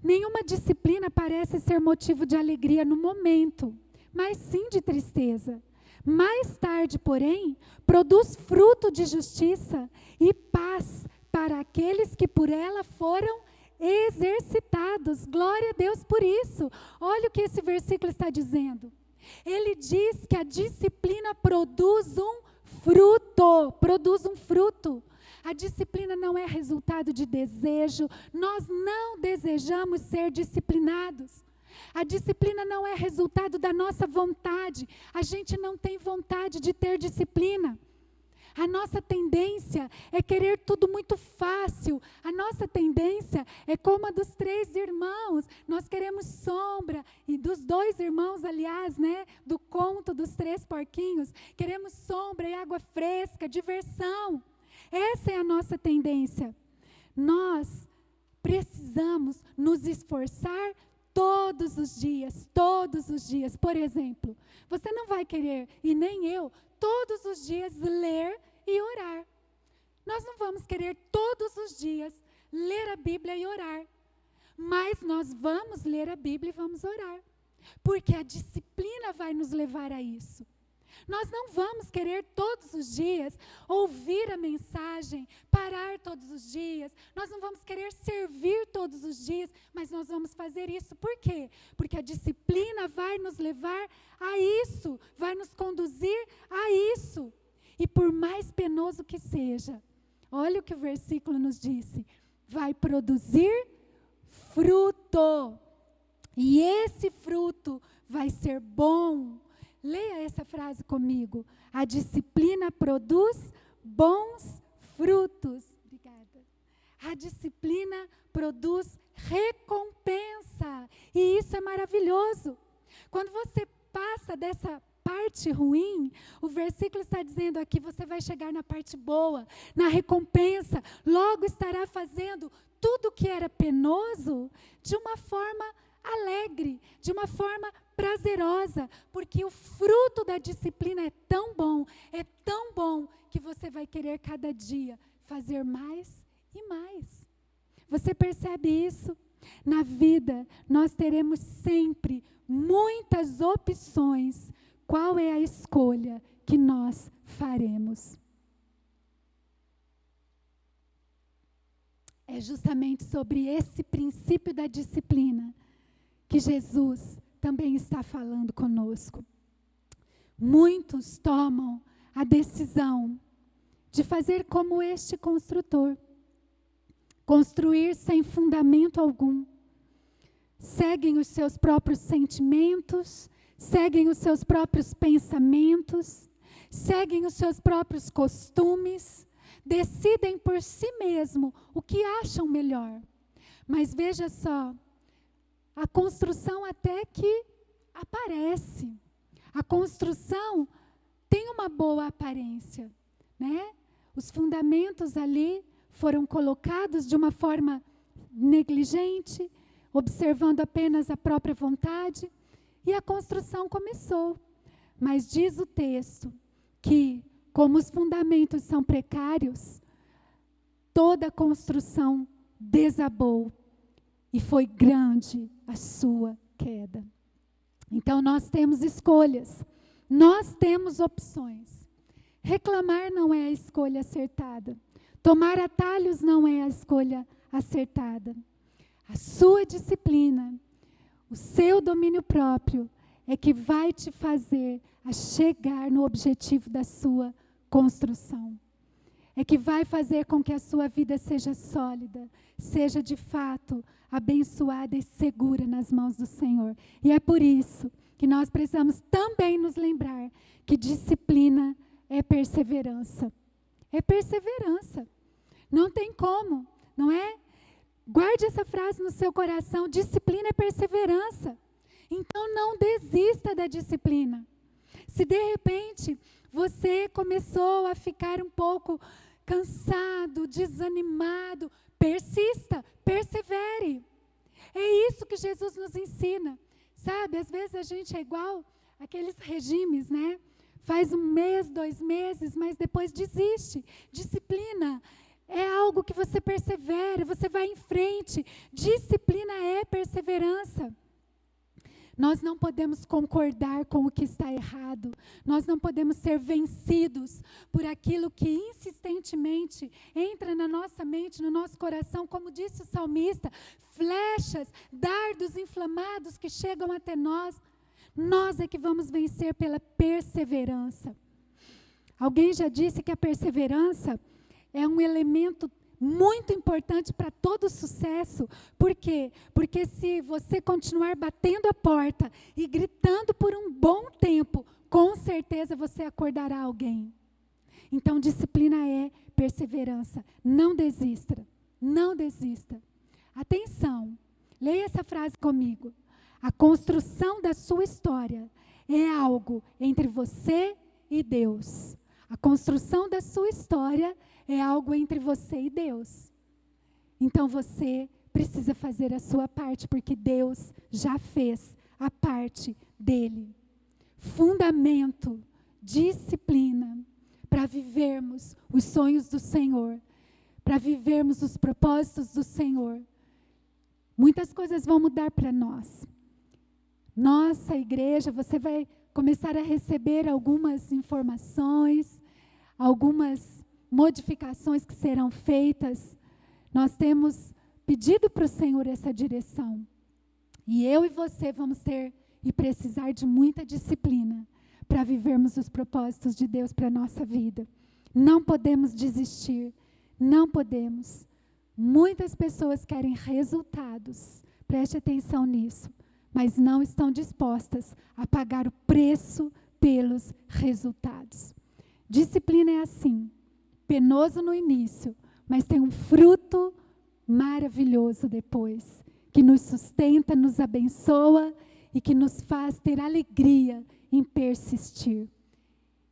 nenhuma disciplina parece ser motivo de alegria no momento, mas sim de tristeza. Mais tarde, porém, produz fruto de justiça e paz para aqueles que por ela foram exercitados. Glória a Deus por isso. Olha o que esse versículo está dizendo. Ele diz que a disciplina produz um fruto. A disciplina não é resultado de desejo. Nós não desejamos ser disciplinados. A disciplina não é resultado da nossa vontade. A gente não tem vontade de ter disciplina. A nossa tendência é querer tudo muito fácil. A nossa tendência é como a dos 3 irmãos. Nós queremos sombra. E dos 2 irmãos, aliás, né? Do conto dos 3 porquinhos. Queremos sombra e água fresca, diversão. Essa é a nossa tendência. Nós precisamos nos esforçar todos os dias. Por exemplo, você não vai querer, e nem eu, todos os dias ler e orar. Nós não vamos querer todos os dias ler a Bíblia e orar. Mas nós vamos ler a Bíblia e vamos orar. Porque a disciplina vai nos levar a isso. Nós não vamos querer todos os dias ouvir a mensagem, parar todos os dias. Nós não vamos querer servir todos os dias, mas nós vamos fazer isso. Por quê? Porque a disciplina vai nos levar a isso, vai nos conduzir a isso. E por mais penoso que seja, olha o que o versículo nos disse, vai produzir fruto. E esse fruto vai ser bom. Leia essa frase comigo. A disciplina produz bons frutos. Obrigada. A disciplina produz recompensa. E isso é maravilhoso. Quando você passa dessa parte ruim, o versículo está dizendo aqui, você vai chegar na parte boa, na recompensa. Logo estará fazendo tudo que era penoso de uma forma alegre, de uma forma prazerosa, porque o fruto da disciplina é tão bom, que você vai querer cada dia fazer mais e mais. Você percebe isso? Na vida, nós teremos sempre muitas opções. Qual é a escolha que nós faremos? É justamente sobre esse princípio da disciplina que Jesus também está falando conosco. Muitos tomam a decisão de fazer como este construtor, construir sem fundamento algum. Seguem os seus próprios sentimentos, seguem os seus próprios pensamentos, seguem os seus próprios costumes, decidem por si mesmo o que acham melhor. Mas veja só, a construção até que aparece. A construção tem uma boa aparência, né? Os fundamentos ali foram colocados de uma forma negligente, observando apenas a própria vontade, e a construção começou. Mas diz o texto que, como os fundamentos são precários, toda a construção desabou. E foi grande a sua queda. Então nós temos escolhas, nós temos opções. Reclamar não é a escolha acertada. Tomar atalhos não é a escolha acertada. A sua disciplina, o seu domínio próprio é que vai te fazer a chegar no objetivo da sua construção. É que vai fazer com que a sua vida seja sólida, seja de fato abençoada e segura nas mãos do Senhor. E é por isso que nós precisamos também nos lembrar que disciplina é perseverança. É perseverança. Não tem como, não é? Guarde essa frase no seu coração, disciplina é perseverança. Então não desista da disciplina. Se de repente você começou a ficar um pouco cansado, desanimado, persista, persevere. É isso que Jesus nos ensina. Sabe, às vezes a gente é igual aqueles regimes, né? Faz 1 mês, 2 meses, mas depois desiste. Disciplina é algo que você persevera, você vai em frente. Disciplina é perseverança. Nós não podemos concordar com o que está errado. Nós não podemos ser vencidos por aquilo que insistentemente entra na nossa mente, no nosso coração, como disse o salmista, flechas, dardos inflamados que chegam até nós. Nós é que vamos vencer pela perseverança. Alguém já disse que a perseverança é um elemento muito importante para todo sucesso. Por quê? Porque se você continuar batendo a porta e gritando por um bom tempo, com certeza você acordará alguém. Então, disciplina é perseverança. Não desista. Não desista. Atenção. Leia essa frase comigo. A construção da sua história é algo entre você e Deus. A construção da sua história é algo entre você e Deus. Então você precisa fazer a sua parte, porque Deus já fez a parte dele. Fundamento, disciplina, para vivermos os sonhos do Senhor, para vivermos os propósitos do Senhor. Muitas coisas vão mudar para nós. nossa igreja, você vai começar a receber algumas informações, algumas modificações que serão feitas. Nós temos pedido para o Senhor essa direção. E eu e você vamos ter e precisar de muita disciplina para vivermos os propósitos de Deus para a nossa vida. Não podemos desistir, não podemos. Muitas pessoas querem resultados, preste atenção nisso, mas não estão dispostas a pagar o preço pelos resultados. Disciplina é assim, penoso no início, mas tem um fruto maravilhoso depois, que nos sustenta, nos abençoa e que nos faz ter alegria em persistir.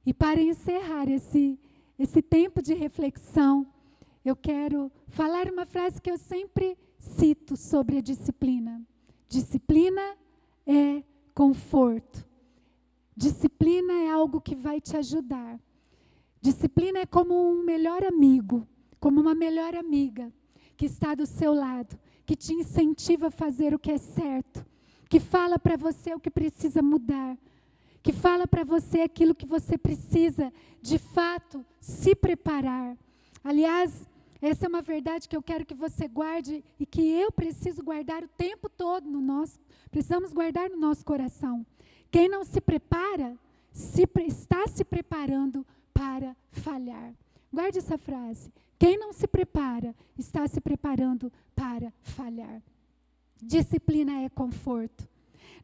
E para encerrar esse tempo de reflexão, eu quero falar uma frase que eu sempre cito sobre a disciplina. Disciplina é conforto. Disciplina é algo que vai te ajudar. Disciplina é como um melhor amigo, como uma melhor amiga que está do seu lado, que te incentiva a fazer o que é certo, que fala para você o que precisa mudar, que fala para você aquilo que você precisa, de fato, se preparar. Aliás, essa é uma verdade que eu quero que você guarde e que eu preciso guardar o tempo todo precisamos guardar no nosso coração. Quem não se prepara, está se preparando para falhar. Guarde essa frase. Quem não se prepara, está se preparando para falhar. Disciplina é conforto.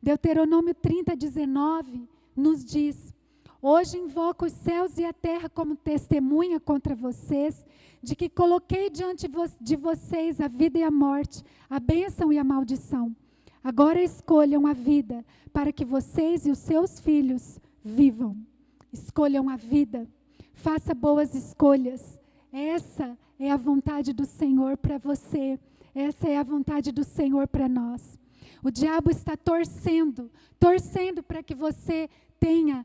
Deuteronômio 30:19 nos diz: hoje invoco os céus e a terra como testemunha contra vocês, de que coloquei diante de vocês a vida e a morte, a bênção e a maldição. Agora escolham a vida, para que vocês e os seus filhos vivam. Escolham a vida. Faça boas escolhas. Essa é a vontade do Senhor para você. Essa é a vontade do Senhor para nós. O diabo está torcendo para que você tenha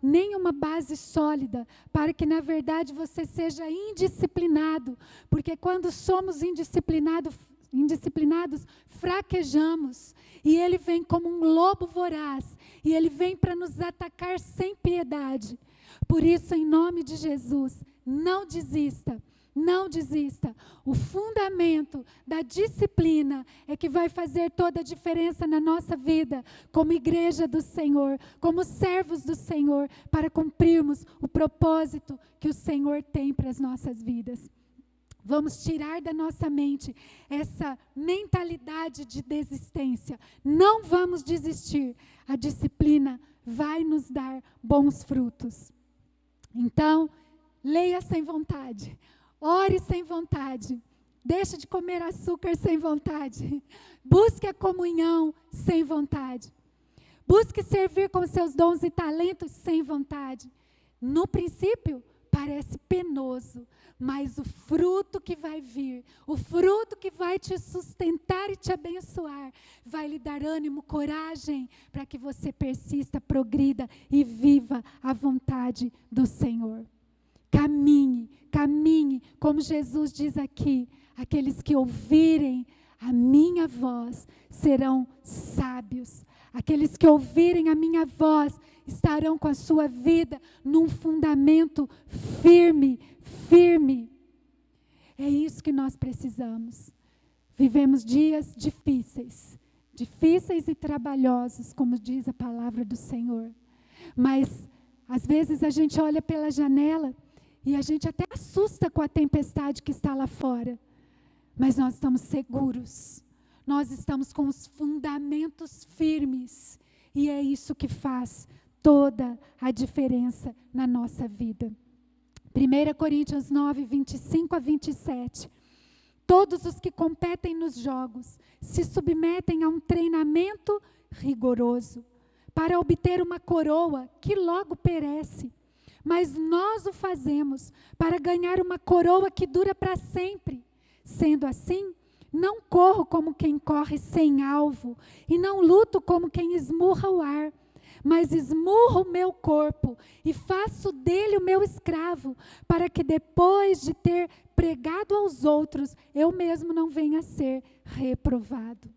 nenhuma base sólida, para que na verdade você seja indisciplinado, porque quando somos indisciplinados, fraquejamos, e ele vem como um lobo voraz, e ele vem para nos atacar sem piedade. Por isso, em nome de Jesus, não desista. Não desista. O fundamento da disciplina é que vai fazer toda a diferença na nossa vida, como igreja do Senhor, como servos do Senhor, para cumprirmos o propósito que o Senhor tem para as nossas vidas. Vamos tirar da nossa mente essa mentalidade de desistência. Não vamos desistir. A disciplina vai nos dar bons frutos. Então, leia sem vontade. Ore sem vontade. Deixe de comer açúcar sem vontade. Busque a comunhão sem vontade. Busque servir com seus dons e talentos sem vontade. No princípio, parece penoso, mas o fruto que vai vir, o fruto que vai te sustentar e te abençoar, vai lhe dar ânimo, coragem, para que você persista, progrida e viva a vontade do Senhor. Caminhe, como Jesus diz aqui, aqueles que ouvirem a minha voz serão sábios. Aqueles que ouvirem a minha voz estarão com a sua vida num fundamento firme. É isso que nós precisamos. Vivemos dias difíceis e trabalhosos, como diz a palavra do Senhor. Mas, às vezes, a gente olha pela janela e a gente até assusta com a tempestade que está lá fora. Mas nós estamos seguros. Nós estamos com os fundamentos firmes. E é isso que faz toda a diferença na nossa vida. 1 Coríntios 9, 25-27. Todos os que competem nos jogos se submetem a um treinamento rigoroso para obter uma coroa que logo perece. Mas nós o fazemos para ganhar uma coroa que dura para sempre. Sendo assim, não corro como quem corre sem alvo, e não luto como quem esmurra o ar, mas esmurro o meu corpo e faço dele o meu escravo, para que depois de ter pregado aos outros, eu mesmo não venha a ser reprovado.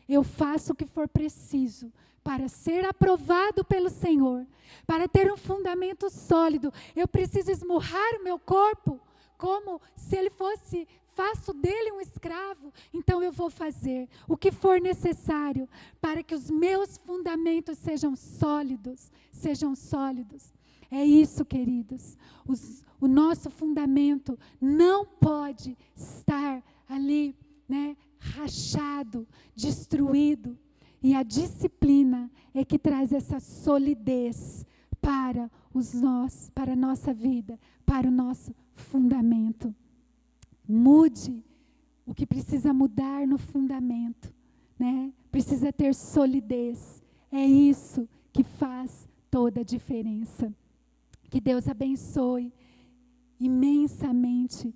Eu faço o que for preciso para ser aprovado pelo Senhor, para ter um fundamento sólido, eu preciso esmurrar o meu corpo, como se ele fosse, faço dele um escravo. Então eu vou fazer o que for necessário para que os meus fundamentos sejam sólidos, É isso, queridos. O nosso fundamento não pode estar ali, rachado, destruído. E a disciplina é que traz essa solidez para a nossa vida, para o nosso fundamento. Mude o que precisa mudar no fundamento, Precisa ter solidez. É isso que faz toda a diferença. Que Deus abençoe imensamente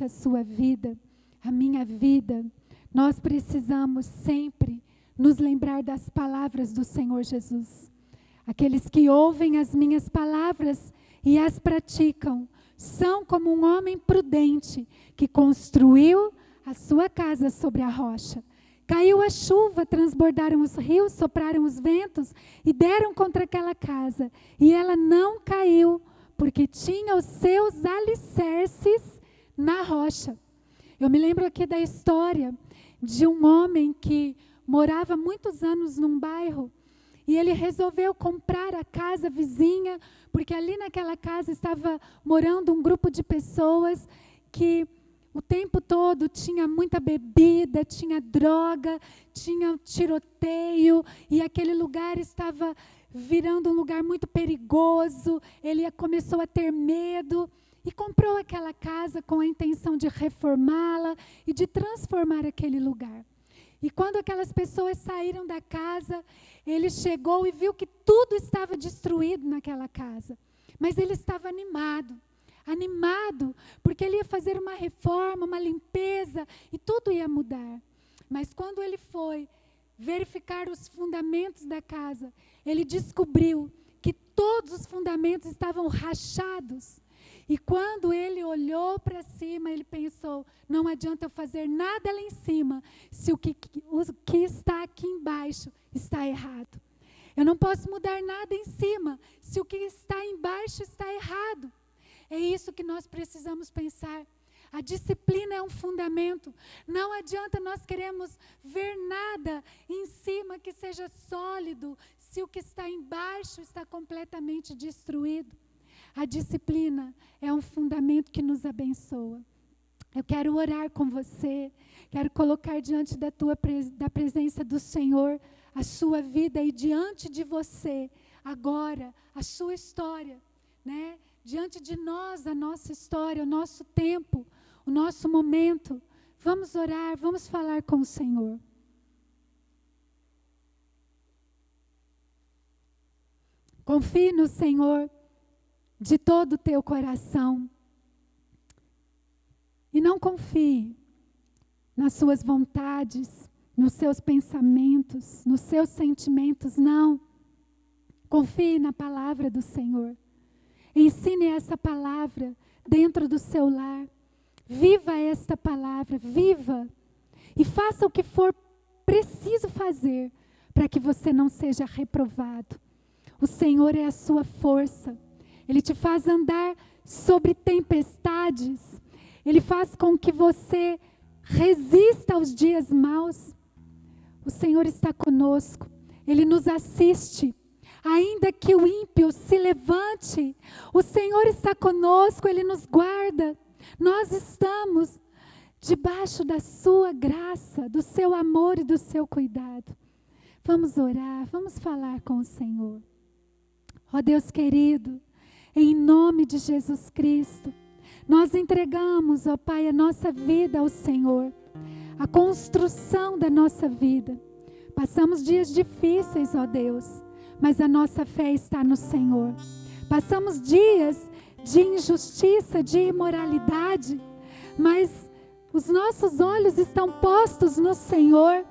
a sua vida, a minha vida. Nós precisamos sempre nos lembrar das palavras do Senhor Jesus. Aqueles que ouvem as minhas palavras e as praticam, são como um homem prudente que construiu a sua casa sobre a rocha. Caiu a chuva, transbordaram os rios, sopraram os ventos e deram contra aquela casa. E ela não caiu, porque tinha os seus alicerces na rocha. Eu me lembro aqui da história de um homem que morava muitos anos num bairro. E ele resolveu comprar a casa vizinha, porque ali naquela casa estava morando um grupo de pessoas que o tempo todo tinha muita bebida, tinha droga, tinha tiroteio, e aquele lugar estava virando um lugar muito perigoso. Ele começou a ter medo e comprou aquela casa com a intenção de reformá-la e de transformar aquele lugar. E quando aquelas pessoas saíram da casa, ele chegou e viu que tudo estava destruído naquela casa. Mas ele estava animado, porque ele ia fazer uma reforma, uma limpeza, e tudo ia mudar. Mas quando ele foi verificar os fundamentos da casa, ele descobriu que todos os fundamentos estavam rachados. E quando ele olhou para cima, ele pensou, não adianta eu fazer nada lá em cima, se o que está aqui embaixo está errado. Eu não posso mudar nada em cima, se o que está embaixo está errado. É isso que nós precisamos pensar. A disciplina é um fundamento. Não adianta nós queremos ver nada em cima que seja sólido, se o que está embaixo está completamente destruído. A disciplina é um fundamento que nos abençoa. Eu quero orar com você, quero colocar diante da presença do Senhor a sua vida e diante de você, agora, a sua história, Diante de nós, a nossa história, o nosso tempo, o nosso momento. Vamos orar, vamos falar com o Senhor. Confie no Senhor de todo o teu coração. E não confie nas suas vontades, nos seus pensamentos, nos seus sentimentos, não. Confie na palavra do Senhor. Ensine essa palavra dentro do seu lar. Viva esta palavra, viva. E faça o que for preciso fazer para que você não seja reprovado. O Senhor é a sua força. Ele te faz andar sobre tempestades. Ele faz com que você resista aos dias maus. O Senhor está conosco. Ele nos assiste. Ainda que o ímpio se levante, o Senhor está conosco, Ele nos guarda. Nós estamos debaixo da sua graça, do seu amor e do seu cuidado. Vamos orar, vamos falar com o Senhor. Ó Deus querido, em nome de Jesus Cristo, nós entregamos, ó Pai, a nossa vida ao Senhor, a construção da nossa vida. Passamos dias difíceis, ó Deus, mas a nossa fé está no Senhor. Passamos dias de injustiça, de imoralidade, mas os nossos olhos estão postos no Senhor.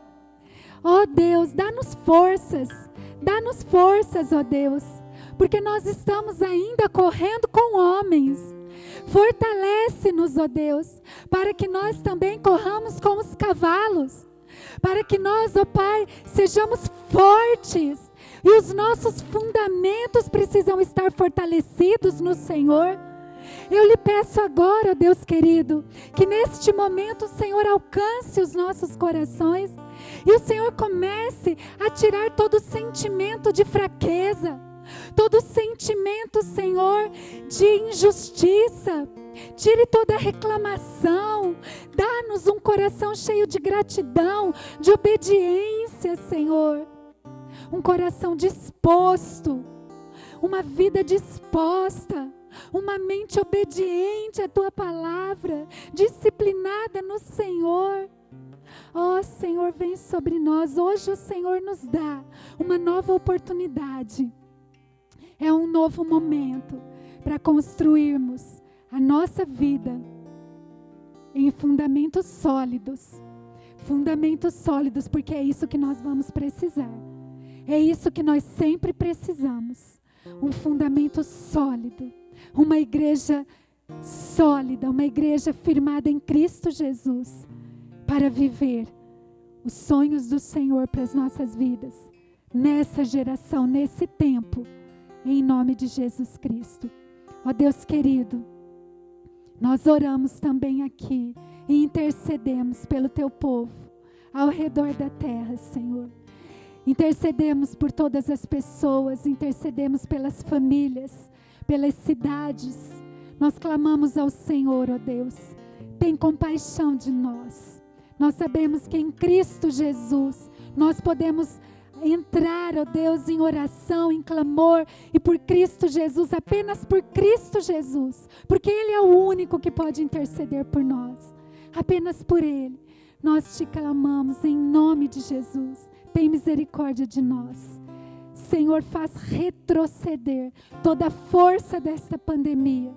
Ó Deus, dá-nos forças, ó Deus, porque nós estamos ainda correndo com homens. Fortalece-nos, ó Deus, para que nós também corramos com os cavalos. para que nós, ó Pai, sejamos fortes. E os nossos fundamentos precisam estar fortalecidos no Senhor. Eu lhe peço agora, ó Deus querido, que neste momento o Senhor alcance os nossos corações e o Senhor comece a tirar todo sentimento de fraqueza, todo sentimento, Senhor, de injustiça. Tire toda reclamação, dá-nos um coração cheio de gratidão, de obediência, Senhor. Um coração disposto, uma vida disposta, uma mente obediente à Tua palavra, disciplinada no Senhor. Ó Senhor, vem sobre nós. Hoje o Senhor nos dá uma nova oportunidade. É um novo momento para construirmos a nossa vida em fundamentos sólidos. Fundamentos sólidos, porque é isso que nós vamos precisar. É isso que nós sempre precisamos. Um fundamento sólido. Uma igreja sólida, uma igreja firmada em Cristo Jesus, para viver os sonhos do Senhor para as nossas vidas, nessa geração, nesse tempo, em nome de Jesus Cristo. Ó Deus querido, nós oramos também aqui e intercedemos pelo Teu povo, ao redor da terra, Senhor. Intercedemos por todas as pessoas, intercedemos pelas famílias, pelas cidades. Nós clamamos ao Senhor, ó Deus, tem compaixão de nós. Nós sabemos que em Cristo Jesus nós podemos entrar, ó Deus, em oração, em clamor, e por Cristo Jesus, apenas por Cristo Jesus, porque Ele é o único que pode interceder por nós. Apenas por Ele nós te clamamos em nome de Jesus. Tem misericórdia de nós. Senhor, faz retroceder toda a força desta pandemia.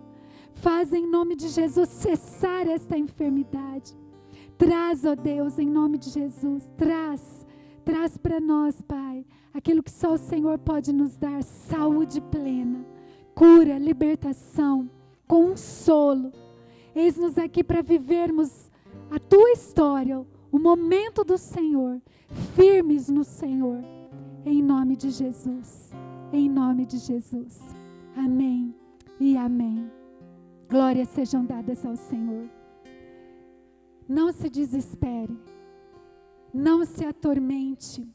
Faz em nome de Jesus cessar esta enfermidade. Traz, ó Deus, em nome de Jesus, traz para nós, Pai, aquilo que só o Senhor pode nos dar: saúde plena, cura, libertação, consolo. Eis-nos aqui para vivermos a Tua história, o momento do Senhor, firmes no Senhor. Em nome de Jesus, em nome de Jesus. Amém e amém. Glórias sejam dadas ao Senhor. Não se desespere, não se atormente,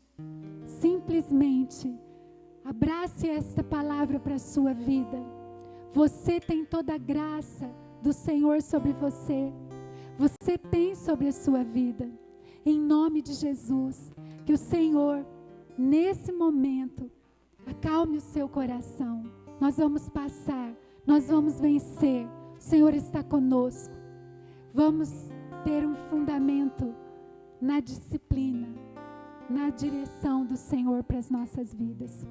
simplesmente abrace esta palavra para a sua vida. Você tem toda a graça do Senhor sobre você, você tem sobre a sua vida. Em nome de Jesus, que o Senhor, nesse momento, acalme o seu coração. Nós vamos passar, nós vamos vencer. O Senhor está conosco. Vamos ter um fundamento na disciplina, na direção do Senhor para as nossas vidas.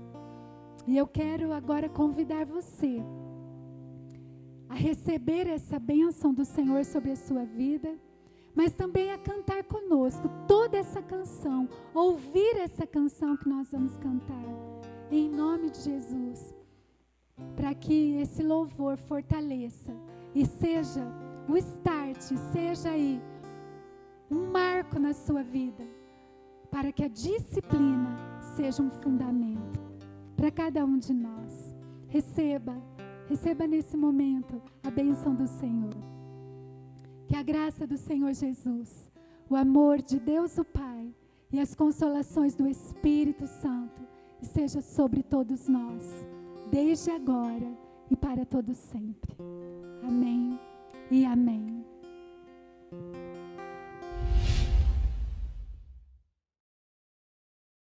E eu quero agora convidar você a receber essa bênção do Senhor sobre a sua vida, mas também a cantar conosco toda essa canção, ouvir essa canção que nós vamos cantar, em nome de Jesus, para que esse louvor fortaleça e seja o start, seja aí um marco na sua vida, para que a disciplina seja um fundamento para cada um de nós. Receba nesse momento a bênção do Senhor. Que a graça do Senhor Jesus, o amor de Deus o Pai e as consolações do Espírito Santo esteja sobre todos nós, desde agora e para todo sempre. Amém e amém.